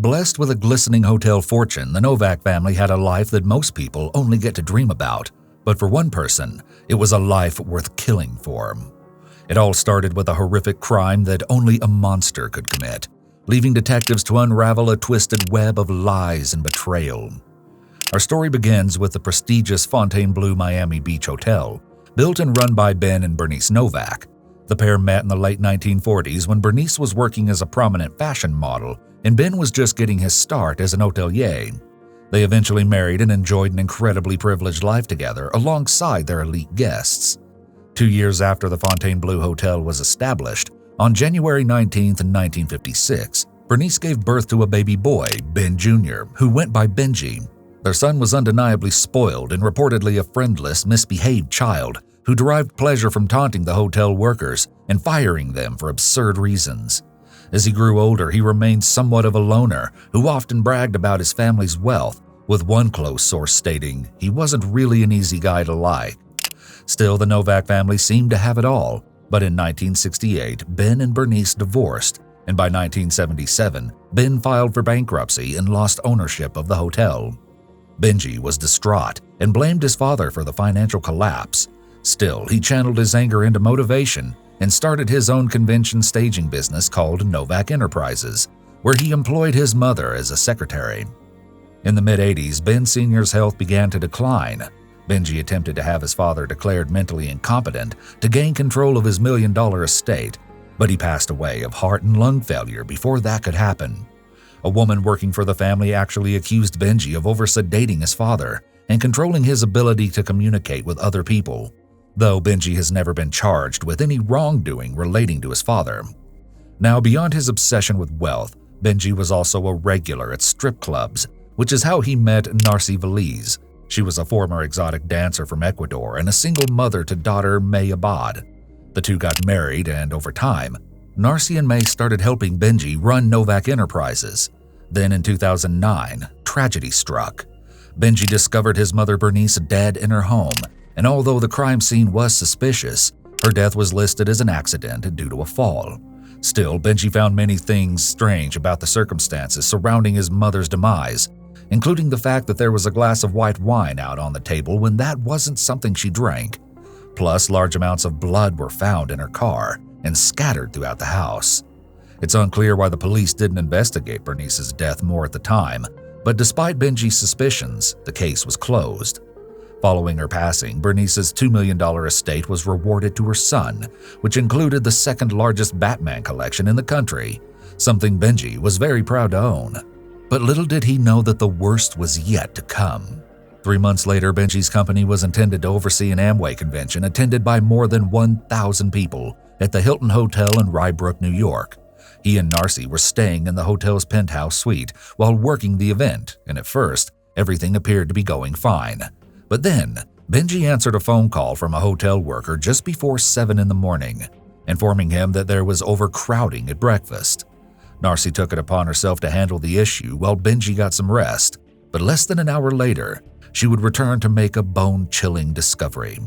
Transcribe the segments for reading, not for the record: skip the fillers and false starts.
Blessed with a glistening hotel fortune, the Novak family had a life that most people only get to dream about. But for one person, it was a life worth killing for. It all started with a horrific crime that only a monster could commit, leaving detectives to unravel a twisted web of lies and betrayal. Our story begins with the prestigious Fontainebleau Miami Beach Hotel, built and run by Ben and Bernice Novak. The pair met in the late 1940s when Bernice was working as a prominent fashion model and Ben was just getting his start as an hotelier. They eventually married and enjoyed an incredibly privileged life together alongside their elite guests. 2 years after the Fontainebleau Hotel was established, on January 19, 1956, Bernice gave birth to a baby boy, Ben Jr., who went by Benji. Their son was undeniably spoiled and reportedly a friendless, misbehaved child who derived pleasure from taunting the hotel workers and firing them for absurd reasons. As he grew older, he remained somewhat of a loner who often bragged about his family's wealth, with one close source stating he wasn't really an easy guy to like. Still, the Novak family seemed to have it all, but in 1968, Ben and Bernice divorced, and by 1977, Ben filed for bankruptcy and lost ownership of the hotel. Benji was distraught and blamed his father for the financial collapse. Still, he channeled his anger into motivation and started his own convention staging business called Novak Enterprises, where he employed his mother as a secretary. In the mid-80s, Ben Sr.'s health began to decline. Benji attempted to have his father declared mentally incompetent to gain control of his million-dollar estate, but he passed away of heart and lung failure before that could happen. A woman working for the family actually accused Benji of oversedating his father and controlling his ability to communicate with other people, though Benji has never been charged with any wrongdoing relating to his father. Now, beyond his obsession with wealth, Benji was also a regular at strip clubs, which is how he met Narcy Veliz. She was a former exotic dancer from Ecuador and a single mother to daughter May Abad. The two got married, and over time, Narcy and May started helping Benji run Novak Enterprises. Then in 2009, tragedy struck. Benji discovered his mother Bernice dead in her home, and although the crime scene was suspicious, her death was listed as an accident due to a fall. Still, Benji found many things strange about the circumstances surrounding his mother's demise, including the fact that there was a glass of white wine out on the table when that wasn't something she drank. Plus, large amounts of blood were found in her car and scattered throughout the house. It's unclear why the police didn't investigate Bernice's death more at the time, but despite Benji's suspicions, the case was closed. Following her passing, Bernice's $2 million estate was rewarded to her son, which included the second largest Batman collection in the country, something Benji was very proud to own. But little did he know that the worst was yet to come. 3 months later, Benji's company was intended to oversee an Amway convention attended by more than 1,000 people at the Hilton Hotel in Rye Brook, New York. He and Narcy were staying in the hotel's penthouse suite while working the event, and at first, everything appeared to be going fine. But then, Benji answered a phone call from a hotel worker just before 7 in the morning, informing him that there was overcrowding at breakfast. Narcy took it upon herself to handle the issue while Benji got some rest, but less than an hour later, she would return to make a bone-chilling discovery.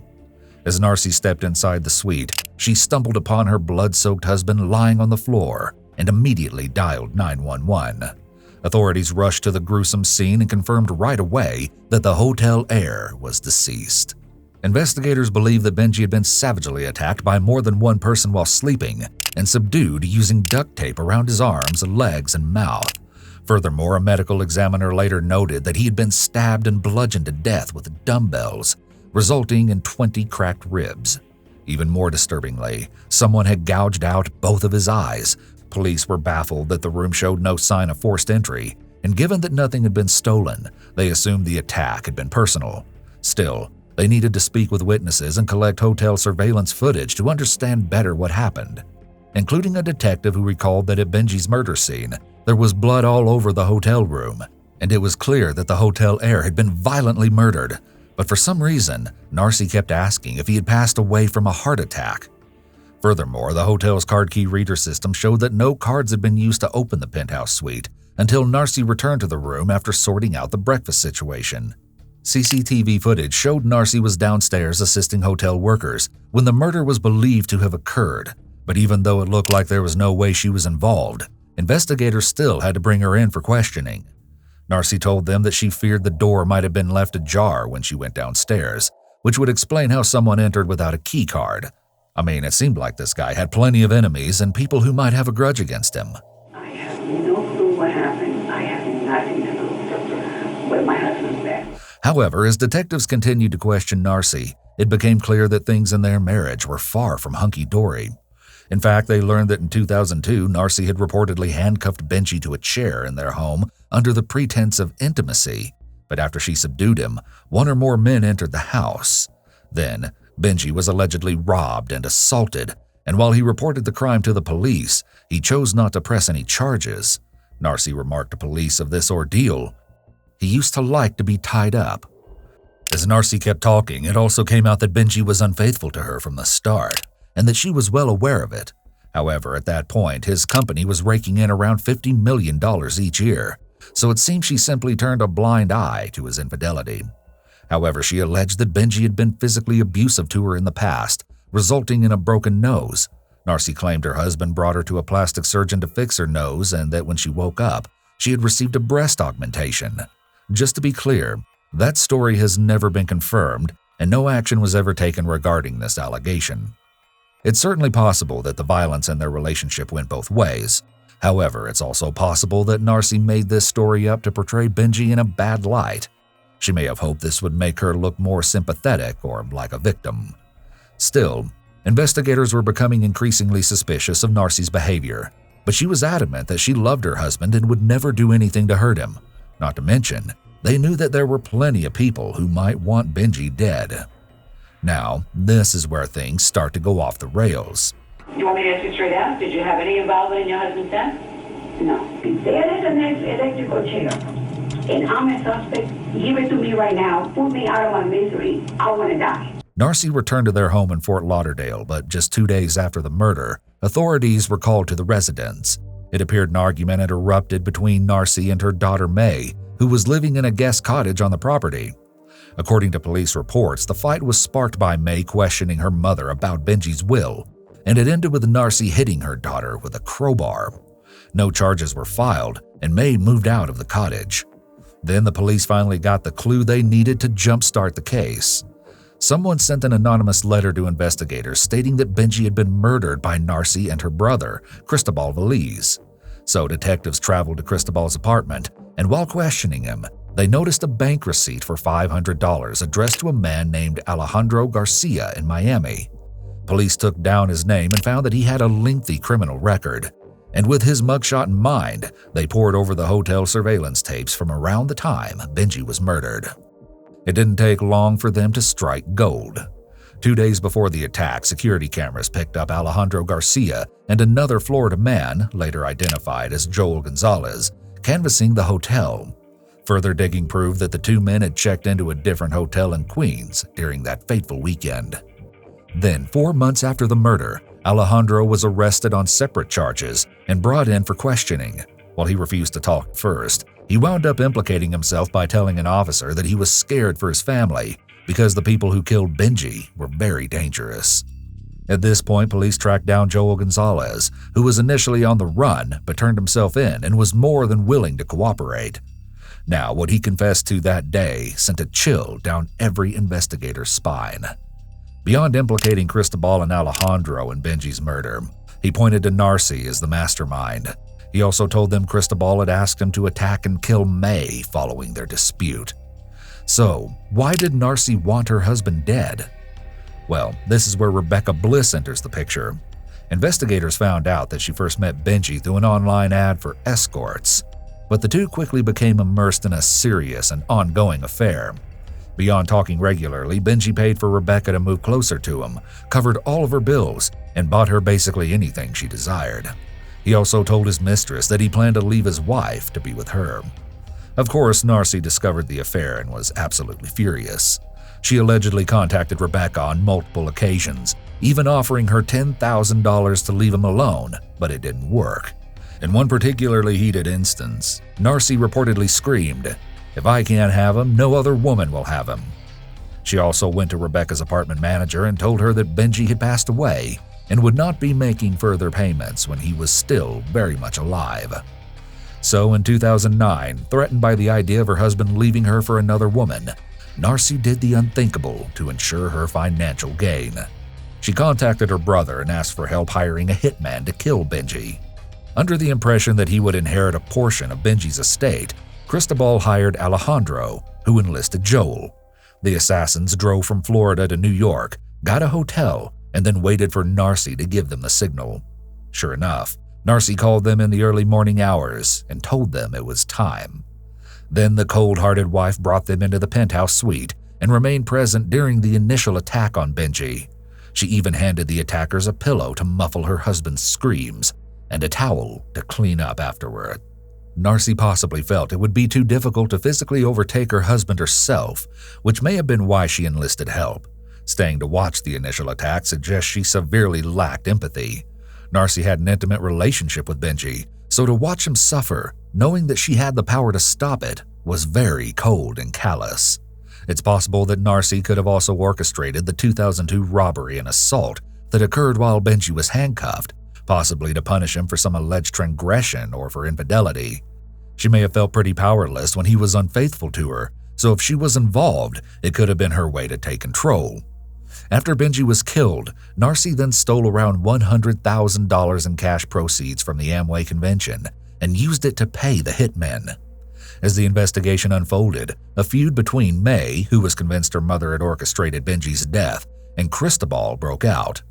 As Narcy stepped inside the suite, she stumbled upon her blood-soaked husband lying on the floor and immediately dialed 911. Authorities rushed to the gruesome scene and confirmed right away that the hotel heir was deceased. Investigators believe that Benji had been savagely attacked by more than one person while sleeping and subdued using duct tape around his arms, legs, and mouth. Furthermore, a medical examiner later noted that he had been stabbed and bludgeoned to death with dumbbells, resulting in 20 cracked ribs. Even more disturbingly, someone had gouged out both of his eyes. Police were baffled that the room showed no sign of forced entry, and given that nothing had been stolen, they assumed the attack had been personal. Still, they needed to speak with witnesses and collect hotel surveillance footage to understand better what happened, including a detective who recalled that at Benji's murder scene, there was blood all over the hotel room, and it was clear that the hotel heir had been violently murdered. But for some reason, Narcy kept asking if he had passed away from a heart attack. Furthermore, the hotel's card key reader system showed that no cards had been used to open the penthouse suite until Narcy returned to the room after sorting out the breakfast situation. CCTV footage showed Narcy was downstairs assisting hotel workers when the murder was believed to have occurred, but even though it looked like there was no way she was involved, investigators still had to bring her in for questioning. Narcy told them that she feared the door might have been left ajar when she went downstairs, which would explain how someone entered without a key card. I mean, it seemed like this guy had plenty of enemies and people who might have a grudge against him. I have no clue what happened. I have nothing to do with my husband's death. However, as detectives continued to question Narcy, it became clear that things in their marriage were far from hunky-dory. In fact, they learned that in 2002, Narcy had reportedly handcuffed Benji to a chair in their home under the pretense of intimacy. But after she subdued him, one or more men entered the house. Then, Benji was allegedly robbed and assaulted, and while he reported the crime to the police, he chose not to press any charges. Narcy remarked to police of this ordeal. He used to like to be tied up. As Narcy kept talking, it also came out that Benji was unfaithful to her from the start, and that she was well aware of it. However, at that point, his company was raking in around $50 million each year, so it seems she simply turned a blind eye to his infidelity. However, she alleged that Benji had been physically abusive to her in the past, resulting in a broken nose. Narcy claimed her husband brought her to a plastic surgeon to fix her nose and that when she woke up, she had received a breast augmentation. Just to be clear, that story has never been confirmed, and no action was ever taken regarding this allegation. It's certainly possible that the violence in their relationship went both ways. However, it's also possible that Narcy made this story up to portray Benji in a bad light. She may have hoped this would make her look more sympathetic or like a victim. Still, investigators were becoming increasingly suspicious of Narcy's behavior, but she was adamant that she loved her husband and would never do anything to hurt him. Not to mention, they knew that there were plenty of people who might want Benji dead. Now, this is where things start to go off the rails. You want me to ask you straight out? Did you have any involvement in your husband's death? No. There is an electrical chair, and I'm a suspect. Give it to me right now. Put me out of my misery. I want to die. Narcy returned to their home in Fort Lauderdale, but just 2 days after the murder, authorities were called to the residence. It appeared an argument had erupted between Narcy and her daughter May, who was living in a guest cottage on the property. According to police reports, the fight was sparked by May questioning her mother about Benji's will, and it ended with Narcy hitting her daughter with a crowbar. No charges were filed, and May moved out of the cottage. Then the police finally got the clue they needed to jumpstart the case. Someone sent an anonymous letter to investigators stating that Benji had been murdered by Narcy and her brother, Cristobal Veliz. So detectives traveled to Cristobal's apartment, and while questioning him, they noticed a bank receipt for $500 addressed to a man named Alejandro Garcia in Miami. Police took down his name and found that he had a lengthy criminal record. And with his mugshot in mind, they pored over the hotel surveillance tapes from around the time Benji was murdered. It didn't take long for them to strike gold. 2 days before the attack, security cameras picked up Alejandro Garcia and another Florida man, later identified as Joel Gonzalez, canvassing the hotel. Further digging proved that the two men had checked into a different hotel in Queens during that fateful weekend. Then, 4 months after the murder, Alejandro was arrested on separate charges and brought in for questioning. While he refused to talk first, he wound up implicating himself by telling an officer that he was scared for his family because the people who killed Benji were very dangerous. At this point, police tracked down Joel Gonzalez, who was initially on the run but turned himself in and was more than willing to cooperate. Now, what he confessed to that day sent a chill down every investigator's spine. Beyond implicating Cristobal and Alejandro in Benji's murder, he pointed to Narcy as the mastermind. He also told them Cristobal had asked him to attack and kill May following their dispute. So, why did Narcy want her husband dead? Well, this is where Rebecca Bliss enters the picture. Investigators found out that she first met Benji through an online ad for escorts, but the two quickly became immersed in a serious and ongoing affair. Beyond talking regularly, Benji paid for Rebecca to move closer to him, covered all of her bills, and bought her basically anything she desired. He also told his mistress that he planned to leave his wife to be with her. Of course, Narcy discovered the affair and was absolutely furious. She allegedly contacted Rebecca on multiple occasions, even offering her $10,000 to leave him alone, but it didn't work. In one particularly heated instance, Narcy reportedly screamed, "If I can't have him, no other woman will have him." She also went to Rebecca's apartment manager and told her that Benji had passed away, and would not be making further payments when he was still very much alive. So in 2009, threatened by the idea of her husband leaving her for another woman, Narcy did the unthinkable to ensure her financial gain. She contacted her brother and asked for help hiring a hitman to kill Benji. Under the impression that he would inherit a portion of Benji's estate, Cristobal hired Alejandro, who enlisted Joel. The assassins drove from Florida to New York, got a hotel, and then waited for Narcy to give them the signal. Sure enough, Narcy called them in the early morning hours and told them it was time. Then the cold-hearted wife brought them into the penthouse suite and remained present during the initial attack on Benji. She even handed the attackers a pillow to muffle her husband's screams and a towel to clean up afterward. Narcy possibly felt it would be too difficult to physically overtake her husband herself, which may have been why she enlisted help. Staying to watch the initial attack suggests she severely lacked empathy. Narcy had an intimate relationship with Benji, so to watch him suffer, knowing that she had the power to stop it, was very cold and callous. It's possible that Narcy could have also orchestrated the 2002 robbery and assault that occurred while Benji was handcuffed, possibly to punish him for some alleged transgression or for infidelity. She may have felt pretty powerless when he was unfaithful to her, so if she was involved, it could have been her way to take control. After Benji was killed, Narcy then stole around $100,000 in cash proceeds from the Amway convention and used it to pay the hitmen. As the investigation unfolded, a feud between May, who was convinced her mother had orchestrated Benji's death, and Cristobal broke out.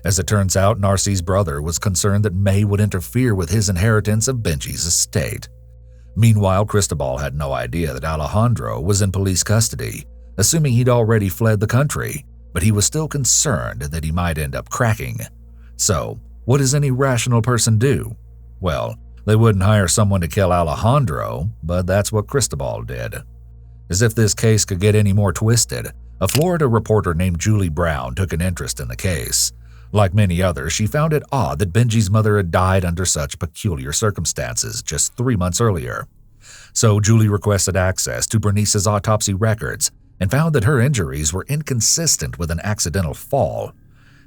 As it turns out, Narcy's brother was concerned that May would interfere with his inheritance of Benji's estate. Meanwhile, Cristobal had no idea that Alejandro was in police custody, assuming he'd already fled the country, but he was still concerned that he might end up cracking. So, what does any rational person do? Well, they wouldn't hire someone to kill Alejandro, but that's what Cristobal did. As if this case could get any more twisted, a Florida reporter named Julie Brown took an interest in the case. Like many others, she found it odd that Benji's mother had died under such peculiar circumstances just 3 months earlier. So Julie requested access to Bernice's autopsy records and found that her injuries were inconsistent with an accidental fall.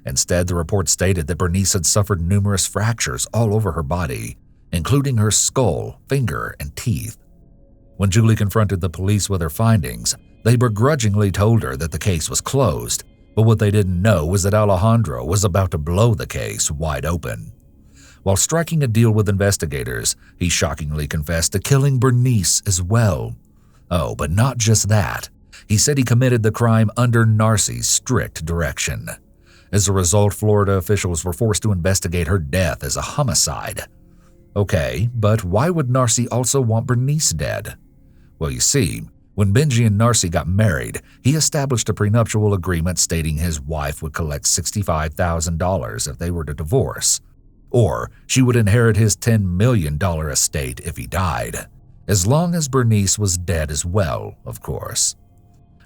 Instead, the report stated that Bernice had suffered numerous fractures all over her body, including her skull, finger, and teeth. When Julie confronted the police with her findings, they begrudgingly told her that the case was closed, but what they didn't know was that Alejandro was about to blow the case wide open. While striking a deal with investigators, he shockingly confessed to killing Bernice as well. Oh, but not just that. He said he committed the crime under Narcy's strict direction. As a result, Florida officials were forced to investigate her death as a homicide. Okay, but why would Narcy also want Bernice dead? Well, you see, when Benji and Narcy got married, he established a prenuptial agreement stating his wife would collect $65,000 if they were to divorce, or she would inherit his $10 million estate if he died, as long as Bernice was dead as well, of course.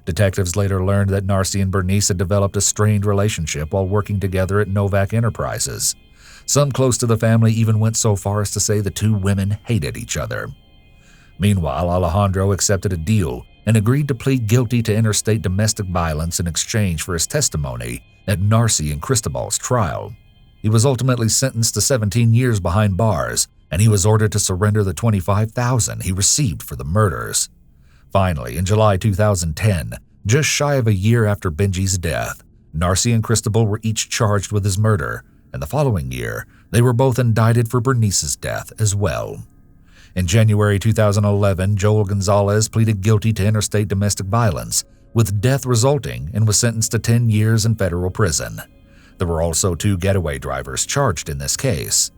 Detectives later learned that Narcy and Bernice had developed a strained relationship while working together at Novak Enterprises. Some close to the family even went so far as to say the two women hated each other. Meanwhile, Alejandro accepted a deal and agreed to plead guilty to interstate domestic violence in exchange for his testimony at Narcy and Cristobal's trial. He was ultimately sentenced to 17 years behind bars, and he was ordered to surrender the $25,000 he received for the murders. Finally, in July 2010, just shy of a year after Benji's death, Narcy and Cristobal were each charged with his murder, and the following year, they were both indicted for Bernice's death as well. In January 2011, Joel Gonzalez pleaded guilty to interstate domestic violence, with death resulting, and was sentenced to 10 years in federal prison. There were also 2 getaway drivers charged in this case.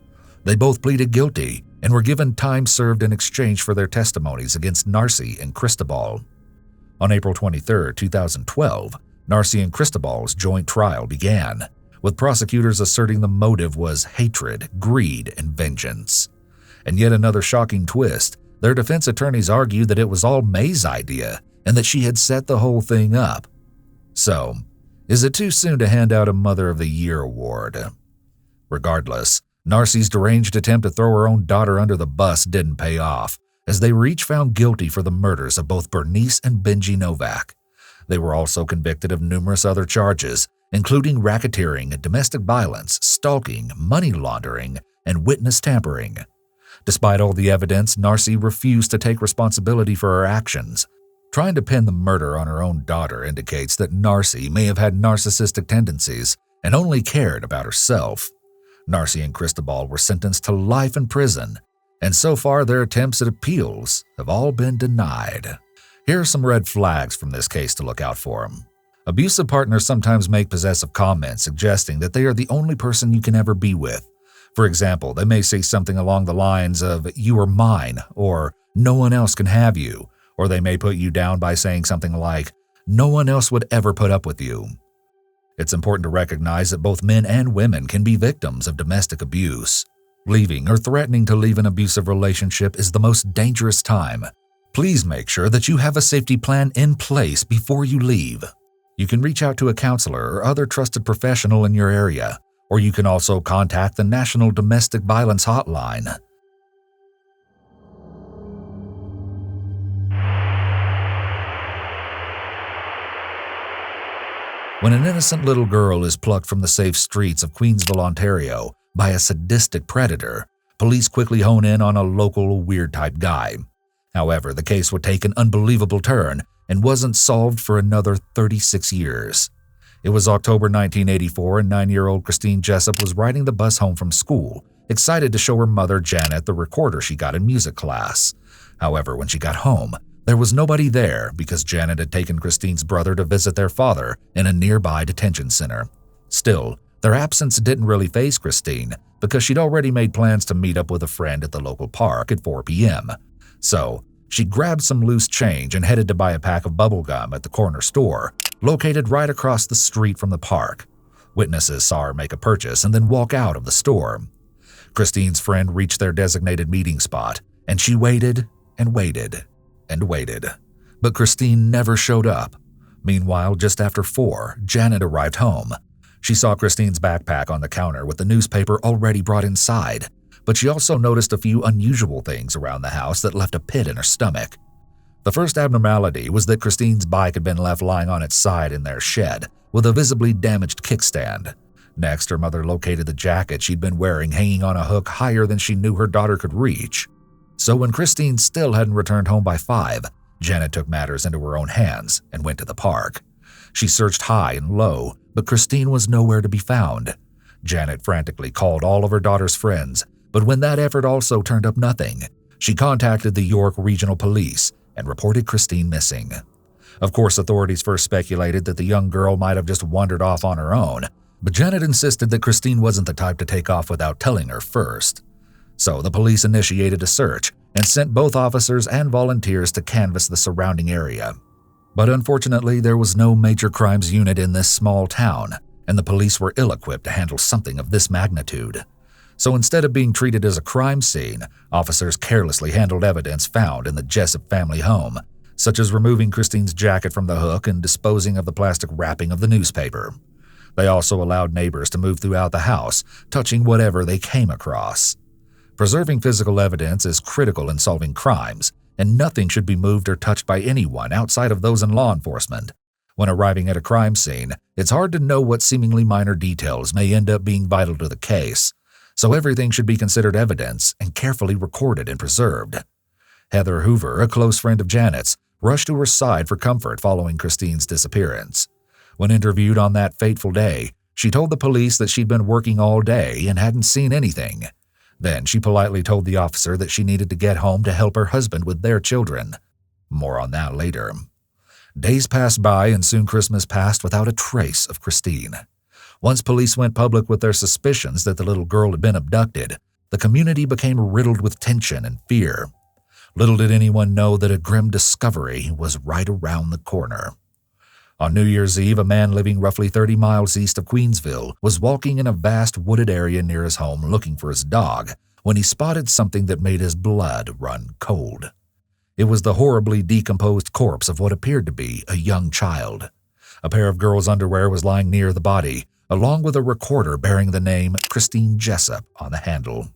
They both pleaded guilty and were given time served in exchange for their testimonies against Narcy and Cristobal. On April 23, 2012, Narcy and Cristobal's joint trial began, with prosecutors asserting the motive was hatred, greed, and vengeance. And yet another shocking twist, their defense attorneys argued that it was all May's idea and that she had set the whole thing up. So, is it too soon to hand out a Mother of the Year award? Regardless, Narcy's deranged attempt to throw her own daughter under the bus didn't pay off, as they were each found guilty for the murders of both Bernice and Benji Novak. They were also convicted of numerous other charges, including racketeering, domestic violence, stalking, money laundering, and witness tampering. Despite all the evidence, Narcy refused to take responsibility for her actions. Trying to pin the murder on her own daughter indicates that Narcy may have had narcissistic tendencies and only cared about herself. Narcy and Cristobal were sentenced to life in prison, and so far their attempts at appeals have all been denied. Here are some red flags from this case to look out for. Abusive partners sometimes make possessive comments suggesting that they are the only person you can ever be with. For example, they may say something along the lines of, "You are mine," or "No one else can have you," or they may put you down by saying something like, "No one else would ever put up with you." It's important to recognize that both men and women can be victims of domestic abuse. Leaving or threatening to leave an abusive relationship is the most dangerous time. Please make sure that you have a safety plan in place before you leave. You can reach out to a counselor or other trusted professional in your area, or you can also contact the National Domestic Violence Hotline. When an innocent little girl is plucked from the safe streets of Queensville, Ontario, by a sadistic predator, police quickly hone in on a local weird-type guy. However, the case would take an unbelievable turn and wasn't solved for another 36 years. It was October 1984, and 9-year-old Christine Jessup was riding the bus home from school, excited to show her mother Janet the recorder she got in music class. However, when she got home, there was nobody there because Janet had taken Christine's brother to visit their father in a nearby detention center. Still, their absence didn't really faze Christine because she'd already made plans to meet up with a friend at the local park at 4 p.m. So, she grabbed some loose change and headed to buy a pack of bubblegum at the corner store, located right across the street from the park. Witnesses saw her make a purchase and then walk out of the store. Christine's friend reached their designated meeting spot, and she waited and waited and waited. But Christine never showed up. Meanwhile, just after 4, Janet arrived home. She saw Christine's backpack on the counter with the newspaper already brought inside, but she also noticed a few unusual things around the house that left a pit in her stomach. The first abnormality was that Christine's bike had been left lying on its side in their shed, with a visibly damaged kickstand. Next, her mother located the jacket she'd been wearing hanging on a hook higher than she knew her daughter could reach. So when Christine still hadn't returned home by 5, Janet took matters into her own hands and went to the park. She searched high and low, but Christine was nowhere to be found. Janet frantically called all of her daughter's friends, but when that effort also turned up nothing, she contacted the York Regional Police and reported Christine missing. Of course, authorities first speculated that the young girl might have just wandered off on her own, but Janet insisted that Christine wasn't the type to take off without telling her first. So the police initiated a search and sent both officers and volunteers to canvass the surrounding area. But unfortunately, there was no major crimes unit in this small town, and the police were ill-equipped to handle something of this magnitude. So instead of being treated as a crime scene, officers carelessly handled evidence found in the Jessup family home, such as removing Christine's jacket from the hook and disposing of the plastic wrapping of the newspaper. They also allowed neighbors to move throughout the house, touching whatever they came across. Preserving physical evidence is critical in solving crimes, and nothing should be moved or touched by anyone outside of those in law enforcement. When arriving at a crime scene, it's hard to know what seemingly minor details may end up being vital to the case, so everything should be considered evidence and carefully recorded and preserved. Heather Hoover, a close friend of Janet's, rushed to her side for comfort following Christine's disappearance. When interviewed on that fateful day, she told the police that she'd been working all day and hadn't seen anything. Then she politely told the officer that she needed to get home to help her husband with their children. More on that later. Days passed by and soon Christmas passed without a trace of Christine. Once police went public with their suspicions that the little girl had been abducted, the community became riddled with tension and fear. Little did anyone know that a grim discovery was right around the corner. On New Year's Eve, a man living roughly 30 miles east of Queensville was walking in a vast wooded area near his home looking for his dog when he spotted something that made his blood run cold. It was the horribly decomposed corpse of what appeared to be a young child. A pair of girls' underwear was lying near the body, along with a recorder bearing the name Christine Jessup on the handle.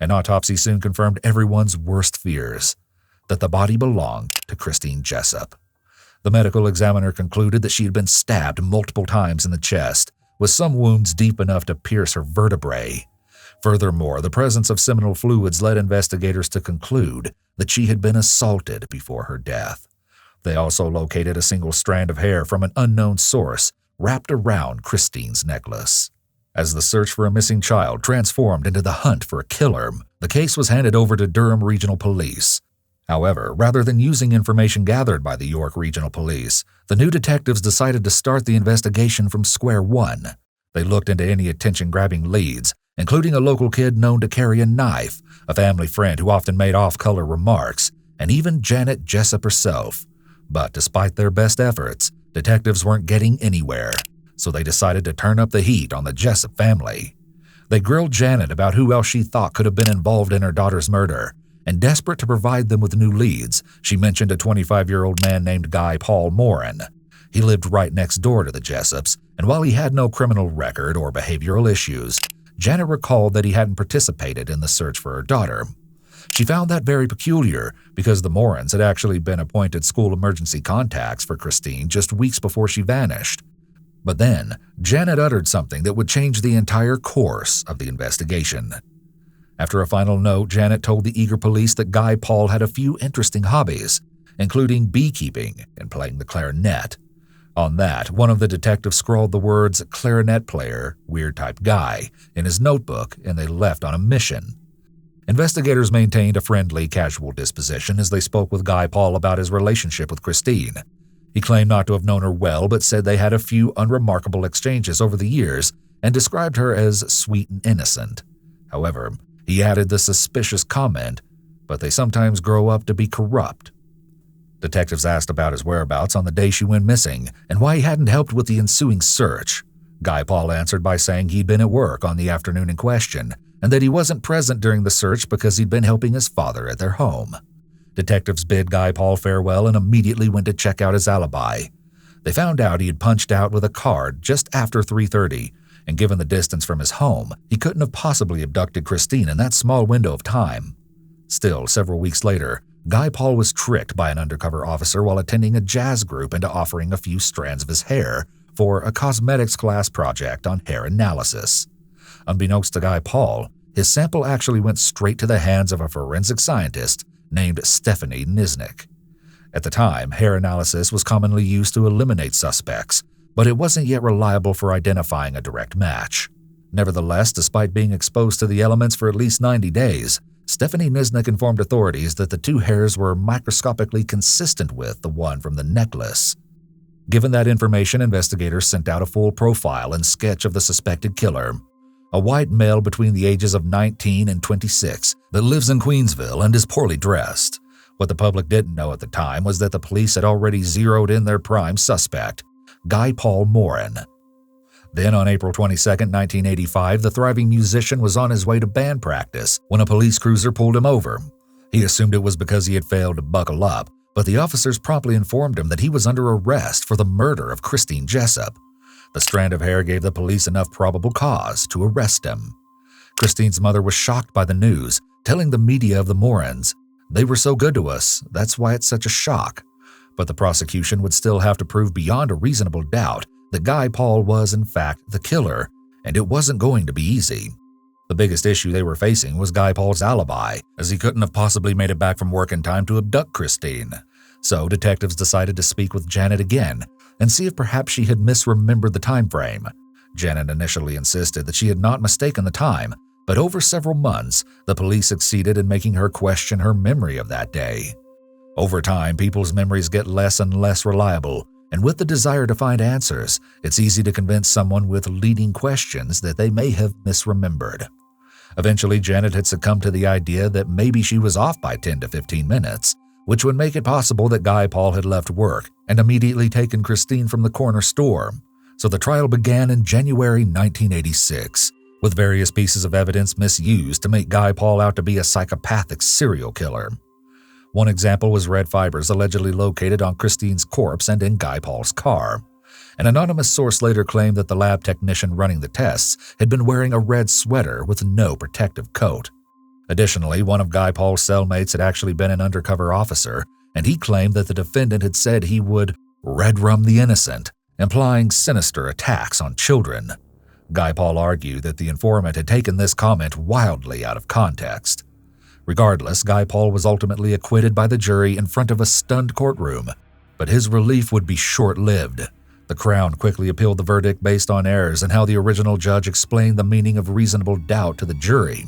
An autopsy soon confirmed everyone's worst fears, that the body belonged to Christine Jessup. The medical examiner concluded that she had been stabbed multiple times in the chest, with some wounds deep enough to pierce her vertebrae. Furthermore, the presence of seminal fluids led investigators to conclude that she had been assaulted before her death. They also located a single strand of hair from an unknown source wrapped around Christine's necklace. As the search for a missing child transformed into the hunt for a killer, the case was handed over to Durham Regional Police. However, rather than using information gathered by the York Regional Police, the new detectives decided to start the investigation from square one. They looked into any attention-grabbing leads, including a local kid known to carry a knife, a family friend who often made off-color remarks, and even Janet Jessup herself. But despite their best efforts, detectives weren't getting anywhere, so they decided to turn up the heat on the Jessup family. They grilled Janet about who else she thought could have been involved in her daughter's murder, and desperate to provide them with new leads, she mentioned a 25-year-old man named Guy Paul Morin. He lived right next door to the Jessups, and while he had no criminal record or behavioral issues, Janet recalled that he hadn't participated in the search for her daughter. She found that very peculiar because the Morins had actually been appointed school emergency contacts for Christine just weeks before she vanished. But then, Janet uttered something that would change the entire course of the investigation. After a final note, Janet told the eager police that Guy Paul had a few interesting hobbies, including beekeeping and playing the clarinet. On that, one of the detectives scrawled the words "clarinet player, weird type guy" in his notebook, and they left on a mission. Investigators maintained a friendly, casual disposition as they spoke with Guy Paul about his relationship with Christine. He claimed not to have known her well, but said they had a few unremarkable exchanges over the years and described her as sweet and innocent. However, he added the suspicious comment, "but they sometimes grow up to be corrupt." Detectives asked about his whereabouts on the day she went missing and why he hadn't helped with the ensuing search. Guy Paul answered by saying he'd been at work on the afternoon in question and that he wasn't present during the search because he'd been helping his father at their home. Detectives bid Guy Paul farewell and immediately went to check out his alibi. They found out he had punched out with a card just after 3:30, and given the distance from his home, he couldn't have possibly abducted Christine in that small window of time. Still, several weeks later, Guy Paul was tricked by an undercover officer while attending a jazz group into offering a few strands of his hair for a cosmetics class project on hair analysis. Unbeknownst to Guy Paul, his sample actually went straight to the hands of a forensic scientist named Stephanie Nisnik. At the time, hair analysis was commonly used to eliminate suspects, but it wasn't yet reliable for identifying a direct match. Nevertheless, despite being exposed to the elements for at least 90 days, Stephanie Nisnik informed authorities that the two hairs were microscopically consistent with the one from the necklace. Given that information, investigators sent out a full profile and sketch of the suspected killer. A white male between the ages of 19 and 26 that lives in Queensville and is poorly dressed. What the public didn't know at the time was that the police had already zeroed in their prime suspect, Guy Paul Morin. Then on April 22, 1985, the thriving musician was on his way to band practice when a police cruiser pulled him over. He assumed it was because he had failed to buckle up, but the officers promptly informed him that he was under arrest for the murder of Christine Jessup. The strand of hair gave the police enough probable cause to arrest him. Christine's mother was shocked by the news, telling the media of the Morins, "They were so good to us, that's why it's such a shock." But the prosecution would still have to prove beyond a reasonable doubt that Guy Paul was in fact the killer, and it wasn't going to be easy. The biggest issue they were facing was Guy Paul's alibi, as he couldn't have possibly made it back from work in time to abduct Christine. So detectives decided to speak with Janet again and see if perhaps she had misremembered the time frame. Janet initially insisted that she had not mistaken the time, but over several months, the police succeeded in making her question her memory of that day. Over time, people's memories get less and less reliable, and with the desire to find answers, it's easy to convince someone with leading questions that they may have misremembered. Eventually, Janet had succumbed to the idea that maybe she was off by 10 to 15 minutes, which would make it possible that Guy Paul had left work and immediately taken Christine from the corner store. So the trial began in January 1986, with various pieces of evidence misused to make Guy Paul out to be a psychopathic serial killer. One example was red fibers allegedly located on Christine's corpse and in Guy Paul's car. An anonymous source later claimed that the lab technician running the tests had been wearing a red sweater with no protective coat. Additionally, one of Guy Paul's cellmates had actually been an undercover officer, and he claimed that the defendant had said he would Red Rum the Innocent, implying sinister attacks on children. Guy Paul argued that the informant had taken this comment wildly out of context. Regardless, Guy Paul was ultimately acquitted by the jury in front of a stunned courtroom, but his relief would be short-lived. The Crown quickly appealed the verdict based on errors in how the original judge explained the meaning of reasonable doubt to the jury.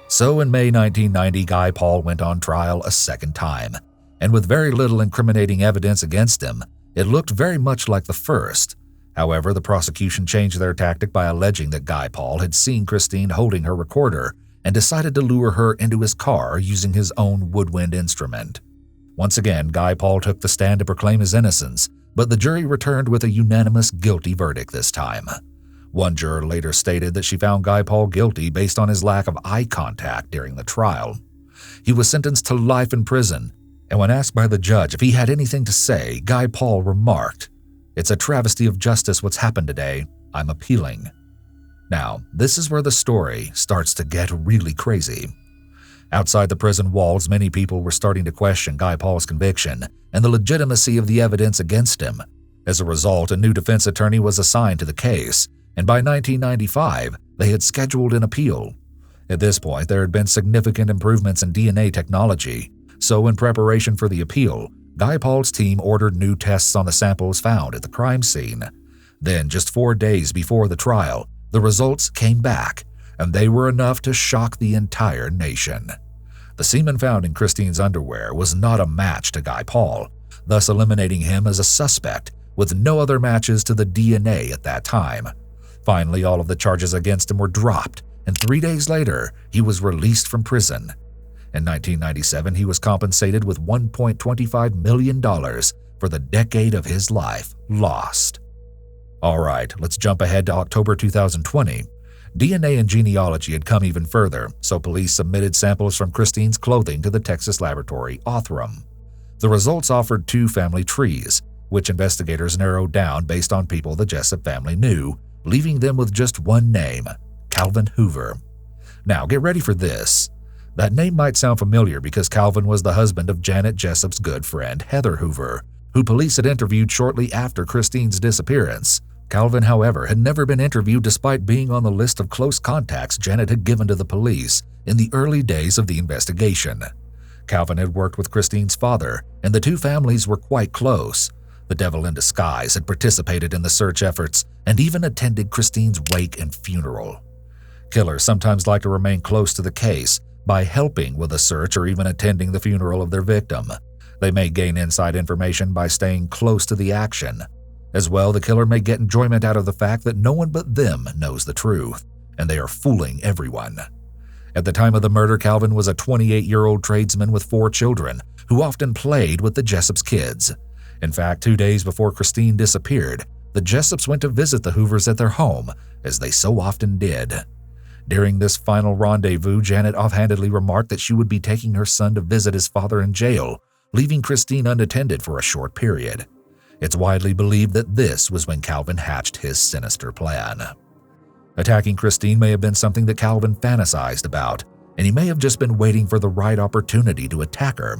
So in May 1990, Guy Paul went on trial a second time, and with very little incriminating evidence against him, it looked very much like the first. However, the prosecution changed their tactic by alleging that Guy Paul had seen Christine holding her recorder and decided to lure her into his car using his own woodwind instrument. Once again, Guy Paul took the stand to proclaim his innocence, but the jury returned with a unanimous guilty verdict this time. One juror later stated that she found Guy Paul guilty based on his lack of eye contact during the trial. He was sentenced to life in prison, and when asked by the judge if he had anything to say, Guy Paul remarked, "It's a travesty of justice what's happened today. I'm appealing." Now, this is where the story starts to get really crazy. Outside the prison walls, many people were starting to question Guy Paul's conviction and the legitimacy of the evidence against him. As a result, a new defense attorney was assigned to the case, and by 1995, they had scheduled an appeal. At this point, there had been significant improvements in DNA technology, so in preparation for the appeal, Guy Paul's team ordered new tests on the samples found at the crime scene. Then, just 4 days before the trial, the results came back, and they were enough to shock the entire nation. The semen found in Christine's underwear was not a match to Guy Paul, thus eliminating him as a suspect, with no other matches to the DNA at that time. Finally, all of the charges against him were dropped, and 3 days later, he was released from prison. In 1997, he was compensated with $1.25 million for the decade of his life lost. All right, let's jump ahead to October 2020. DNA and genealogy had come even further, so police submitted samples from Christine's clothing to the Texas laboratory Othram. The results offered 2 family trees, which investigators narrowed down based on people the Jessup family knew, leaving them with just one name, Calvin Hoover. Now, get ready for this. That name might sound familiar because Calvin was the husband of Janet Jessup's good friend, Heather Hoover, who police had interviewed shortly after Christine's disappearance. Calvin, however, had never been interviewed despite being on the list of close contacts Janet had given to the police in the early days of the investigation. Calvin had worked with Christine's father, and the 2 families were quite close. The Devil in Disguise had participated in the search efforts and even attended Christine's wake and funeral. Killers sometimes like to remain close to the case by helping with a search or even attending the funeral of their victim. They may gain inside information by staying close to the action. As well, the killer may get enjoyment out of the fact that no one but them knows the truth, and they are fooling everyone. At the time of the murder, Calvin was a 28-year-old tradesman with 4 children who often played with the Jessup's kids. In fact, 2 days before Christine disappeared, the Jessups went to visit the Hoovers at their home, as they so often did. During this final rendezvous, Janet offhandedly remarked that she would be taking her son to visit his father in jail, leaving Christine unattended for a short period. It's widely believed that this was when Calvin hatched his sinister plan. Attacking Christine may have been something that Calvin fantasized about, and he may have just been waiting for the right opportunity to attack her.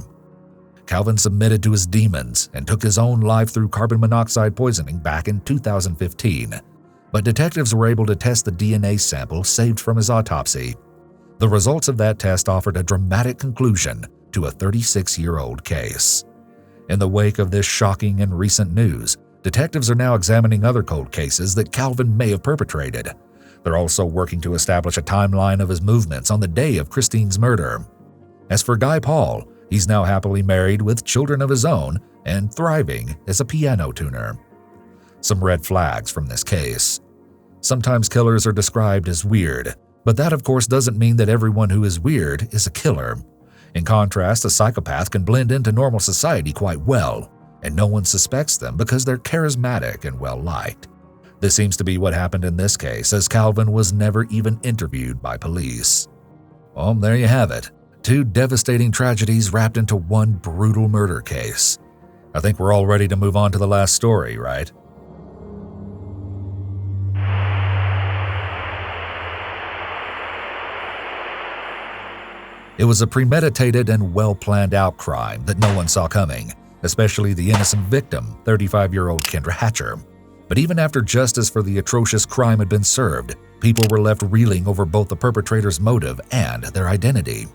Calvin submitted to his demons and took his own life through carbon monoxide poisoning back in 2015, but detectives were able to test the DNA sample saved from his autopsy. The results of that test offered a dramatic conclusion to a 36-year-old case. In the wake of this shocking and recent news, detectives are now examining other cold cases that Calvin may have perpetrated. They're also working to establish a timeline of his movements on the day of Christine's murder. As for Guy Paul, he's now happily married with children of his own and thriving as a piano tuner. Some red flags from this case. Sometimes killers are described as weird, but that of course doesn't mean that everyone who is weird is a killer. In contrast, a psychopath can blend into normal society quite well, and no one suspects them because they're charismatic and well-liked. This seems to be what happened in this case, as Calvin was never even interviewed by police. Well, there you have it. 2 devastating tragedies wrapped into one brutal murder case. I think we're all ready to move on to the last story, right? It was a premeditated and well-planned out crime that no one saw coming, especially the innocent victim, 35-year-old Kendra Hatcher. But even after justice for the atrocious crime had been served, people were left reeling over both the perpetrator's motive and their identity.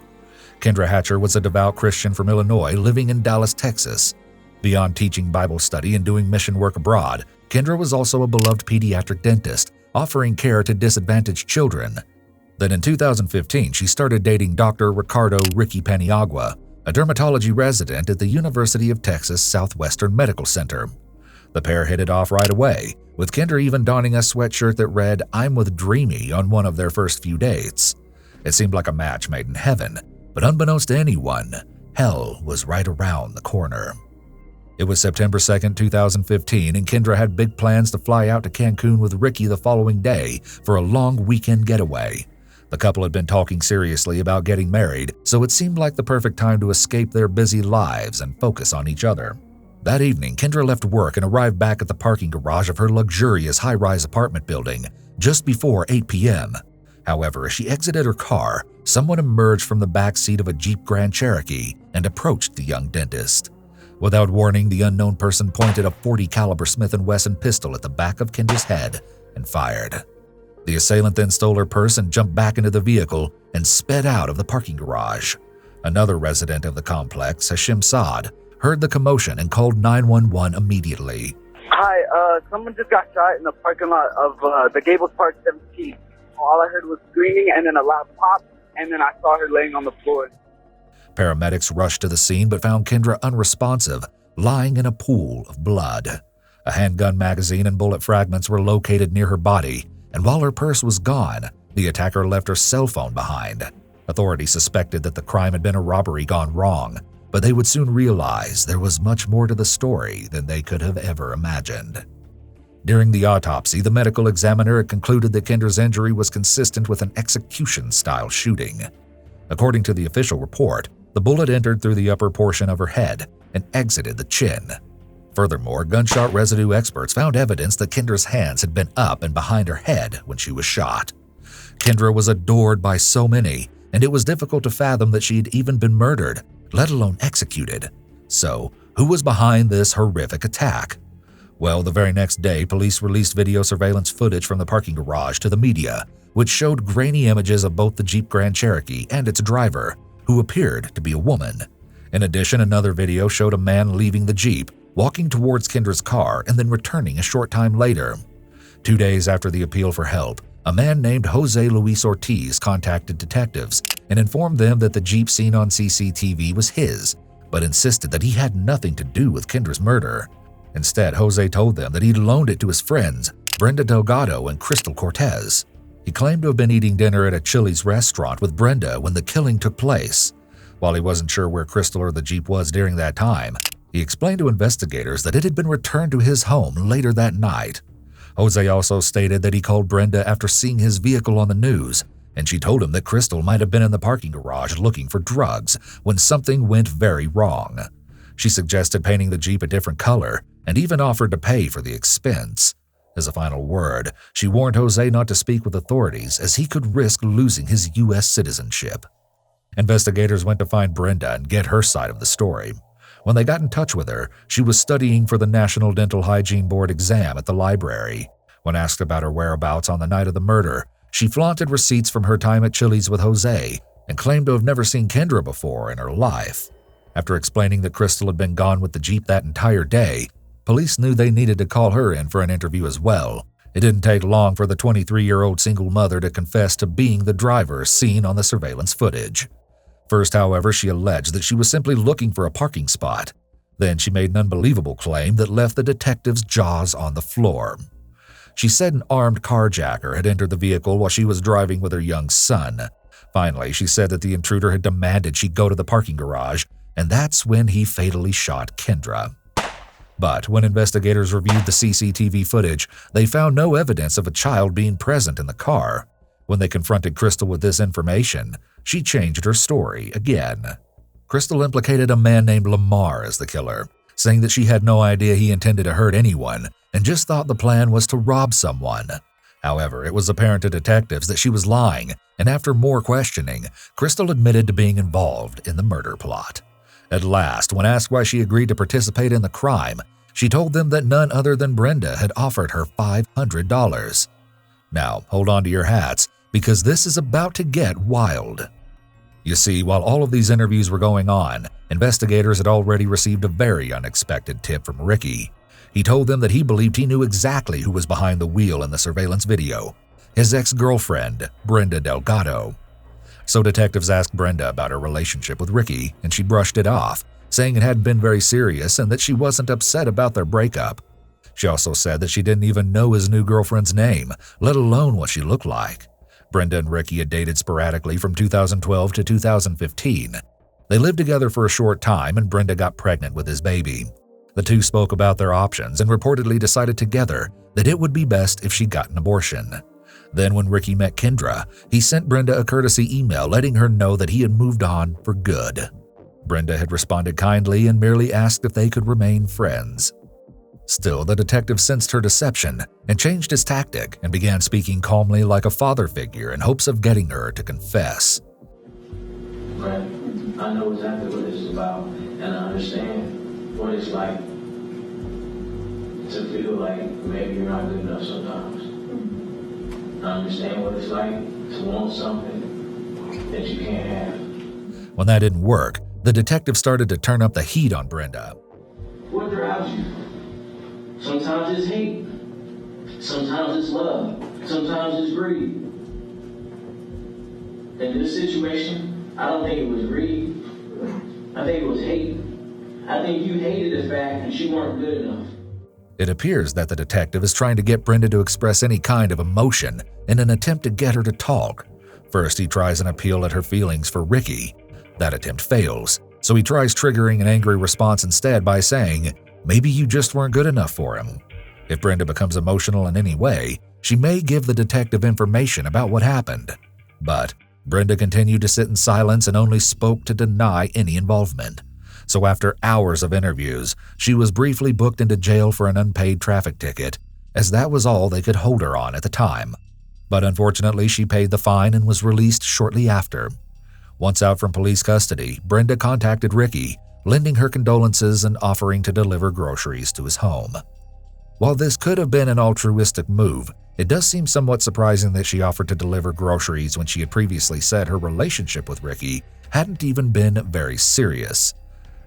Kendra Hatcher was a devout Christian from Illinois living in Dallas, Texas. Beyond teaching Bible study and doing mission work abroad, Kendra was also a beloved pediatric dentist, offering care to disadvantaged children. Then in 2015, she started dating Dr. Ricardo Ricky Paniagua, a dermatology resident at the University of Texas Southwestern Medical Center. The pair hit it off right away, with Kendra even donning a sweatshirt that read, "I'm with Dreamy" on one of their first few dates. It seemed like a match made in heaven, but unbeknownst to anyone, hell was right around the corner. It was September 2nd, 2015, and Kendra had big plans to fly out to Cancun with Ricky the following day for a long weekend getaway. The couple had been talking seriously about getting married, so it seemed like the perfect time to escape their busy lives and focus on each other. That evening, Kendra left work and arrived back at the parking garage of her luxurious high-rise apartment building just before 8 p.m. However, as she exited her car, someone emerged from the back seat of a Jeep Grand Cherokee and approached the young dentist. Without warning, the unknown person pointed a .40 caliber Smith & Wesson pistol at the back of Kendra's head and fired. The assailant then stole her purse and jumped back into the vehicle and sped out of the parking garage. Another resident of the complex, Hashim Saad, heard the commotion and called 911 immediately. Hi, someone just got shot in the parking lot of the Gables Park 17. All I heard was screaming and then a loud pop, and then I saw her laying on the floor. Paramedics rushed to the scene but found Kendra unresponsive, lying in a pool of blood. A handgun magazine and bullet fragments were located near her body, and while her purse was gone, the attacker left her cell phone behind. Authorities suspected that the crime had been a robbery gone wrong, but they would soon realize there was much more to the story than they could have ever imagined. During the autopsy, the medical examiner had concluded that Kendra's injury was consistent with an execution-style shooting. According to the official report, the bullet entered through the upper portion of her head and exited the chin. Furthermore, gunshot residue experts found evidence that Kendra's hands had been up and behind her head when she was shot. Kendra was adored by so many, and it was difficult to fathom that she had even been murdered, let alone executed. So, who was behind this horrific attack? Well, the very next day, police released video surveillance footage from the parking garage to the media, which showed grainy images of both the Jeep Grand Cherokee and its driver, who appeared to be a woman. In addition, another video showed a man leaving the Jeep, walking towards Kendra's car and then returning a short time later. 2 days after the appeal for help, a man named Jose Luis Ortiz contacted detectives and informed them that the Jeep seen on CCTV was his, but insisted that he had nothing to do with Kendra's murder. Instead, Jose told them that he'd loaned it to his friends, Brenda Delgado and Crystal Cortez. He claimed to have been eating dinner at a Chili's restaurant with Brenda when the killing took place. While he wasn't sure where Crystal or the Jeep was during that time, he explained to investigators that it had been returned to his home later that night. Jose also stated that he called Brenda after seeing his vehicle on the news, and she told him that Crystal might have been in the parking garage looking for drugs when something went very wrong. She suggested painting the Jeep a different color and even offered to pay for the expense. As a final word, she warned Jose not to speak with authorities as he could risk losing his U.S. citizenship. Investigators went to find Brenda and get her side of the story. When they got in touch with her, she was studying for the National Dental Hygiene Board exam at the library. When asked about her whereabouts on the night of the murder, she flaunted receipts from her time at Chili's with Jose and claimed to have never seen Kendra before in her life. After explaining that Crystal had been gone with the Jeep that entire day, police knew they needed to call her in for an interview as well. It didn't take long for the 23-year-old single mother to confess to being the driver seen on the surveillance footage. First, however, she alleged that she was simply looking for a parking spot. Then she made an unbelievable claim that left the detectives' jaws on the floor. She said an armed carjacker had entered the vehicle while she was driving with her young son. Finally, she said that the intruder had demanded she go to the parking garage, and that's when he fatally shot Kendra. But when investigators reviewed the CCTV footage, they found no evidence of a child being present in the car. When they confronted Crystal with this information, she changed her story again. Crystal implicated a man named Lamar as the killer, saying that she had no idea he intended to hurt anyone and just thought the plan was to rob someone. However, it was apparent to detectives that she was lying, and after more questioning, Crystal admitted to being involved in the murder plot. At last, when asked why she agreed to participate in the crime, she told them that none other than Brenda had offered her $500. Now, hold on to your hats, because this is about to get wild. You see, while all of these interviews were going on, investigators had already received a very unexpected tip from Ricky. He told them that he believed he knew exactly who was behind the wheel in the surveillance video: his ex-girlfriend, Brenda Delgado. So detectives asked Brenda about her relationship with Ricky, and she brushed it off, saying it hadn't been very serious and that she wasn't upset about their breakup. She also said that she didn't even know his new girlfriend's name, let alone what she looked like. Brenda and Ricky had dated sporadically from 2012 to 2015. They lived together for a short time, and Brenda got pregnant with his baby. The two spoke about their options and reportedly decided together that it would be best if she got an abortion. Then when Ricky met Kendra, he sent Brenda a courtesy email letting her know that he had moved on for good. Brenda had responded kindly and merely asked if they could remain friends. Still, the detective sensed her deception and changed his tactic and began speaking calmly like a father figure in hopes of getting her to confess. Right. I know exactly what this is about, and I understand what it's like to feel like maybe you're not good enough sometimes. I understand what it's like to want something that you can't have. When that didn't work, the detective started to turn up the heat on Brenda. What drives you? Sometimes it's hate. Sometimes it's love. Sometimes it's greed. In this situation, I don't think it was greed. I think it was hate. I think you hated the fact that you weren't good enough. It appears that the detective is trying to get Brenda to express any kind of emotion in an attempt to get her to talk. First, he tries an appeal at her feelings for Ricky. That attempt fails, so he tries triggering an angry response instead by saying, "Maybe you just weren't good enough for him." If Brenda becomes emotional in any way, she may give the detective information about what happened. But Brenda continued to sit in silence and only spoke to deny any involvement. So after hours of interviews, she was briefly booked into jail for an unpaid traffic ticket, as that was all they could hold her on at the time. But unfortunately, she paid the fine and was released shortly after. Once out from police custody, Brenda contacted Ricky, lending her condolences and offering to deliver groceries to his home. While this could have been an altruistic move, it does seem somewhat surprising that she offered to deliver groceries when she had previously said her relationship with Ricky hadn't even been very serious.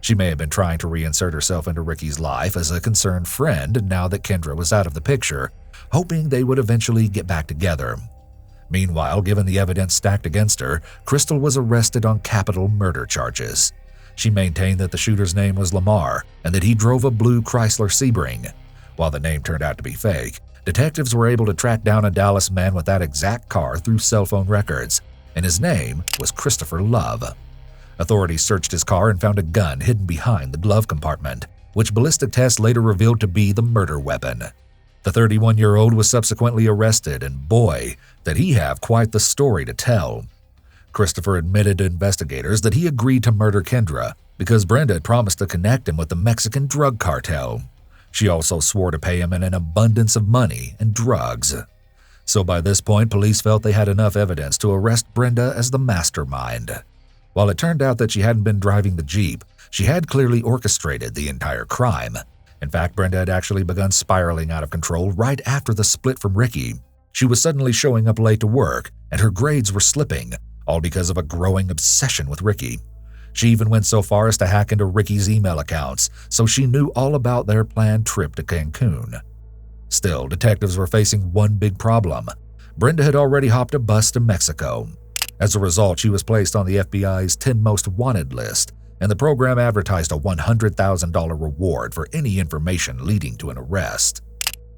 She may have been trying to reinsert herself into Ricky's life as a concerned friend now that Kendra was out of the picture, hoping they would eventually get back together. Meanwhile, given the evidence stacked against her, Crystal was arrested on capital murder charges. She maintained that the shooter's name was Lamar and that he drove a blue Chrysler Sebring. While the name turned out to be fake, detectives were able to track down a Dallas man with that exact car through cell phone records, and his name was Christopher Love. Authorities searched his car and found a gun hidden behind the glove compartment, which ballistic tests later revealed to be the murder weapon. The 31-year-old was subsequently arrested, and boy, did he have quite the story to tell. Christopher admitted to investigators that he agreed to murder Kendra because Brenda had promised to connect him with the Mexican drug cartel. She also swore to pay him in an abundance of money and drugs. So by this point, police felt they had enough evidence to arrest Brenda as the mastermind. While it turned out that she hadn't been driving the Jeep, she had clearly orchestrated the entire crime. In fact, Brenda had actually begun spiraling out of control right after the split from Ricky. She was suddenly showing up late to work, and her grades were slipping, all because of a growing obsession with Ricky. She even went so far as to hack into Ricky's email accounts, so she knew all about their planned trip to Cancun. Still, detectives were facing one big problem. Brenda had already hopped a bus to Mexico. As a result, she was placed on the FBI's 10 Most Wanted list, and the program advertised a $100,000 reward for any information leading to an arrest.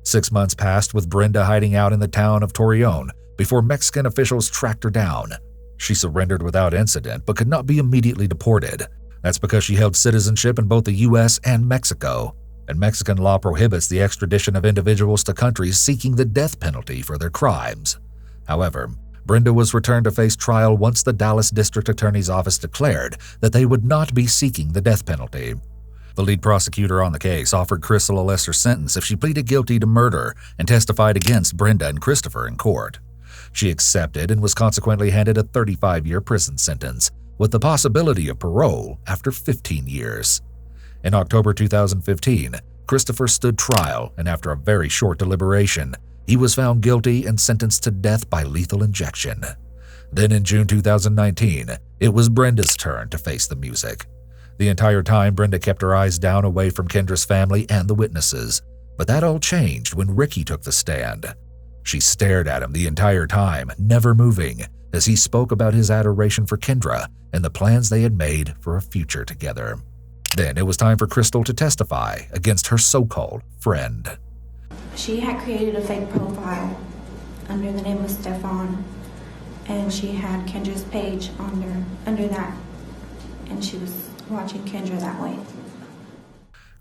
6 months passed with Brenda hiding out in the town of Torreon before Mexican officials tracked her down. She surrendered without incident but could not be immediately deported. That's because she held citizenship in both the U.S. and Mexico, and Mexican law prohibits the extradition of individuals to countries seeking the death penalty for their crimes. However, Brenda was returned to face trial once the Dallas District Attorney's Office declared that they would not be seeking the death penalty. The lead prosecutor on the case offered Crystal a lesser sentence if she pleaded guilty to murder and testified against Brenda and Christopher in court. She accepted and was consequently handed a 35-year prison sentence, with the possibility of parole after 15 years. In October 2015, Christopher stood trial, and after a very short deliberation, he was found guilty and sentenced to death by lethal injection. Then in June 2019, it was Brenda's turn to face the music. The entire time, Brenda kept her eyes down away from Kendra's family and the witnesses, but that all changed when Ricky took the stand. She stared at him the entire time, never moving, as he spoke about his adoration for Kendra and the plans they had made for a future together. Then it was time for Crystal to testify against her so-called friend. She had created a fake profile under the name of Stefan, and she had Kendra's page under that, and she was watching Kendra that way.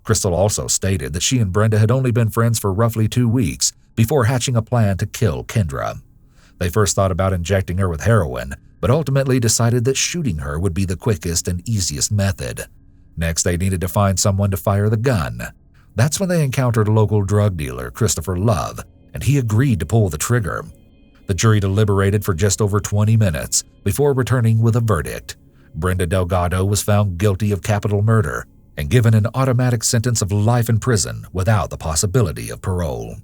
Crystal also stated that she and Brenda had only been friends for roughly 2 weeks before hatching a plan to kill Kendra. They first thought about injecting her with heroin, but ultimately decided that shooting her would be the quickest and easiest method. Next, they needed to find someone to fire the gun. That's when they encountered local drug dealer Christopher Love, and he agreed to pull the trigger. The jury deliberated for just over 20 minutes before returning with a verdict. Brenda Delgado was found guilty of capital murder and given an automatic sentence of life in prison without the possibility of parole.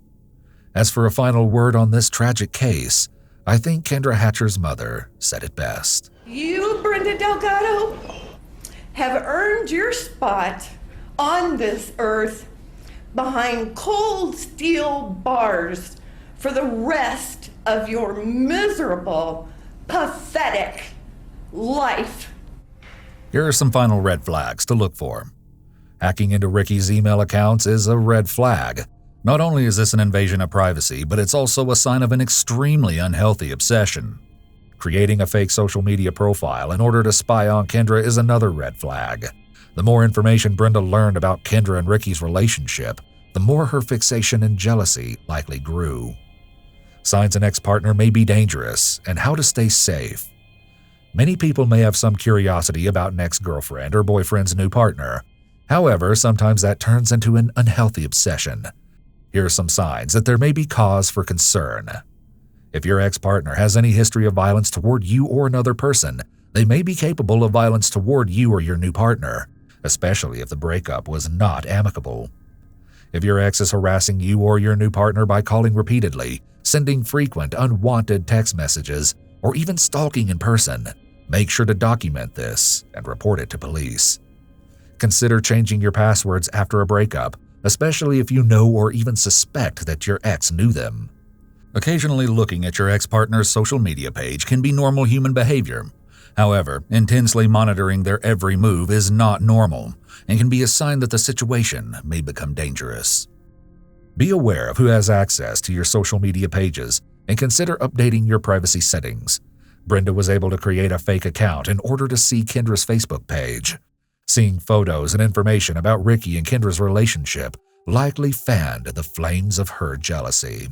As for a final word on this tragic case, I think Kendra Hatcher's mother said it best. You, Brenda Delgado, have earned your spot on this earth behind cold steel bars for the rest of your miserable, pathetic life. Here are some final red flags to look for. Hacking into Ricky's email accounts is a red flag. Not only is this an invasion of privacy, but it's also a sign of an extremely unhealthy obsession. Creating a fake social media profile in order to spy on Kendra is another red flag. The more information Brenda learned about Kendra and Ricky's relationship, the more her fixation and jealousy likely grew. Signs an ex-partner may be dangerous, and how to stay safe. Many people may have some curiosity about an ex-girlfriend or boyfriend's new partner. However, sometimes that turns into an unhealthy obsession. Here are some signs that there may be cause for concern. If your ex-partner has any history of violence toward you or another person, they may be capable of violence toward you or your new partner, especially if the breakup was not amicable. If your ex is harassing you or your new partner by calling repeatedly, sending frequent unwanted text messages, or even stalking in person, make sure to document this and report it to police. Consider changing your passwords after a breakup, especially if you know or even suspect that your ex knew them. Occasionally looking at your ex-partner's social media page can be normal human behavior. However, intensely monitoring their every move is not normal and can be a sign that the situation may become dangerous. Be aware of who has access to your social media pages and consider updating your privacy settings. Brenda was able to create a fake account in order to see Kendra's Facebook page. Seeing photos and information about Ricky and Kendra's relationship likely fanned the flames of her jealousy.